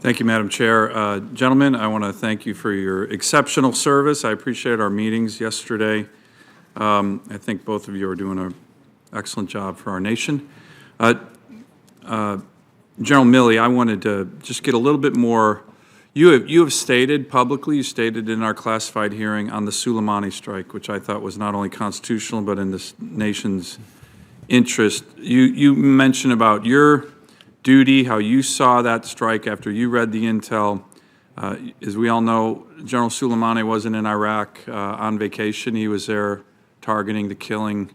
Thank you, Madam Chair. Gentlemen, I want to thank you for your exceptional service. I appreciate our meetings yesterday. I think both of you are doing an excellent job for our nation. General Milley, I wanted to just get a little bit more. You have stated publicly, you stated in our classified hearing on the Soleimani strike, which I thought was not only constitutional but in this nation's interest. You mentioned about your duty, how you saw that strike after you read the intel. As we all know, General Soleimani wasn't in Iraq on vacation. He was there targeting the killing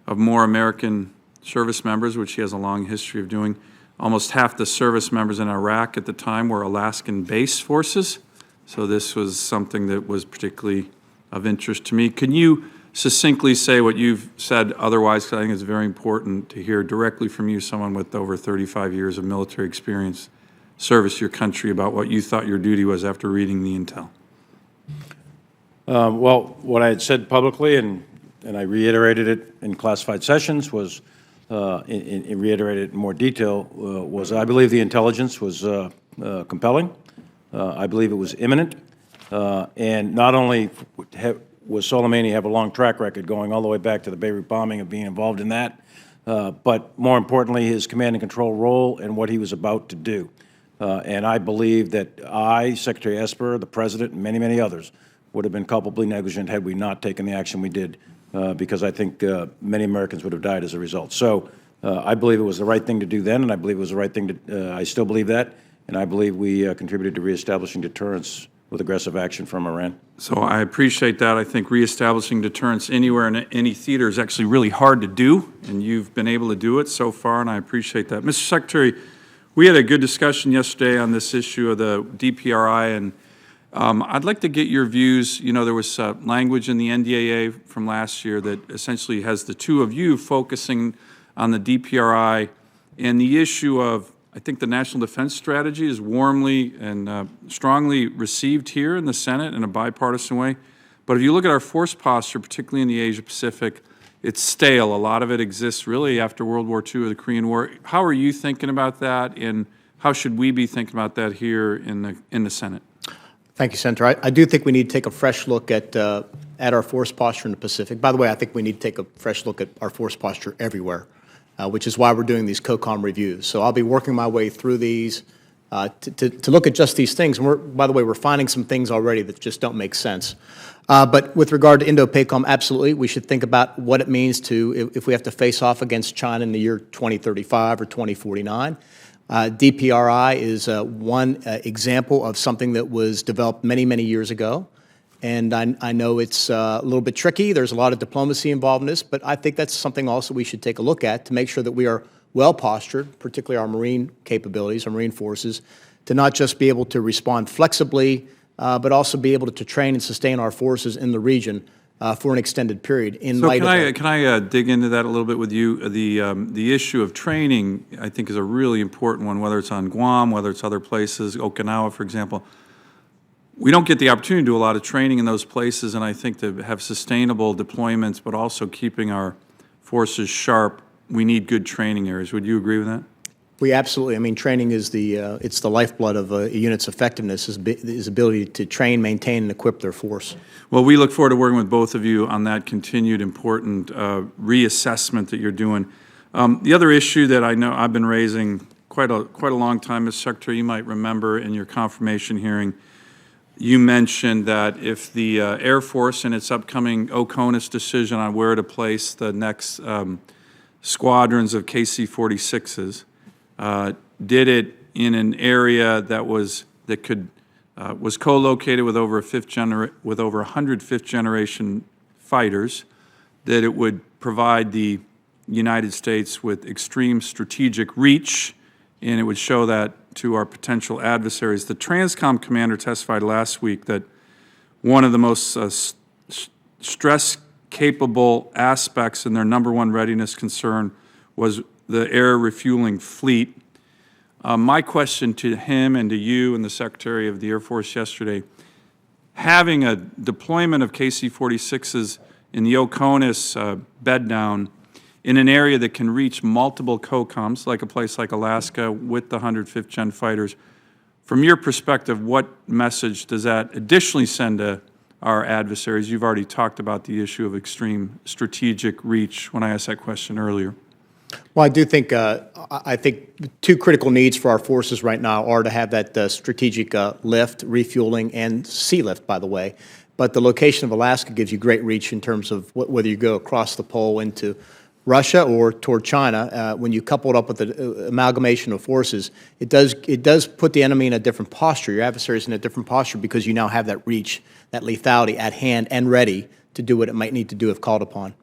of more American service members, which he has a long history of doing. Almost half the service members in Iraq at the time were Alaskan base forces, so this was something that was particularly of interest to me. Can you succinctly say what you've said otherwise, because I think it's very important to hear directly from you, someone with over 35 years of military experience, service your country, about what you thought your duty was after reading the intel? Well, what I had said publicly, and I reiterated it in classified sessions, was reiterated it in more detail, was I believe the intelligence was compelling. I believe it was imminent. And not only was Soleimani have a long track record going all the way back to the Beirut bombing of being involved in that, but more importantly, his command and control role and what he was about to do. And I believe that I, Secretary Esper, the President, and many, many others would have been culpably negligent had we not taken the action we did, because I think many Americans would have died as a result. So I believe it was the right thing to do then, and I believe it was the right thing to, I still believe that, and I believe we contributed to reestablishing deterrence with aggressive action from Iran. So I appreciate that. I think reestablishing deterrence anywhere in any theater is actually really hard to do, and you've been able to do it so far, and I appreciate that. Mr. Secretary, we had a good discussion yesterday on this issue of the DPRI, and I'd like to get your views. You know, there was language in the NDAA from last year that essentially has the two of you focusing on the DPRI and the issue of, I think the National Defense Strategy is warmly and strongly received here in the Senate in a bipartisan way. But if you look at our force posture, particularly in the Asia-Pacific, it's stale. A lot of it exists really after World War II or the Korean War. How are you thinking about that, and how should we be thinking about that here in the Senate? Thank you, Senator. I do think we need to take a fresh look at our force posture in the Pacific. By the way, I think we need to take a fresh look at our force posture everywhere, which is why we're doing these COCOM reviews. So I'll be working my way through these to look at just these things. And by the way, we're finding some things already that just don't make sense. But with regard to Indo-PACOM, absolutely, we should think about what it means to, if we have to face off against China in the year 2035 or 2049. DPRI is one example of something that was developed many, many years ago. And I know it's a little bit tricky. There's a lot of diplomacy involved in this, but I think that's something also we should take a look at to make sure that we are well postured, particularly our Marine capabilities, our Marine forces, to not just be able to respond flexibly, but also be able to train and sustain our forces in the region for an extended period. Can I dig into that a little bit with you? The issue of training, I think, is a really important one, whether it's on Guam, whether it's other places, Okinawa, for example. We don't get the opportunity to do a lot of training in those places, and I think to have sustainable deployments, but also keeping our forces sharp, we need good training areas. Would you agree with that? We absolutely. I mean, training is it's the lifeblood of a unit's effectiveness, is ability to train, maintain, and equip their force. Well, we look forward to working with both of you on that continued important reassessment that you're doing. The other issue that I know I've been raising quite a long time, Mr. Secretary, you might remember in your confirmation hearing, you mentioned that if the Air Force in its upcoming OCONUS decision on where to place the next squadrons of KC-46s did it in an area that was co-located with over 100 fifth-generation fighters, that it would provide the United States with extreme strategic reach, and it would show that to our potential adversaries. The TRANSCOM commander testified last week that one of the most stress-capable aspects in their #1 readiness concern was the air refueling fleet. My question to him and to you and the Secretary of the Air Force yesterday, having a deployment of KC-46s in the OCONUS bed down in an area that can reach multiple COCOMs, like a place like Alaska with the 105th Gen fighters, From your perspective, what message does that additionally send to our adversaries? You've already talked about the issue of extreme strategic reach when I asked that question earlier. Well, I think two critical needs for our forces right now are to have that strategic lift, refueling, and sea lift, by the way. But the location of Alaska gives you great reach in terms of whether you go across the pole into Russia or toward China. When you couple it up with the amalgamation of forces, it does put the enemy in a different posture. Your adversary's in a different posture because you now have that reach, that lethality at hand and ready to do what it might need to do if called upon.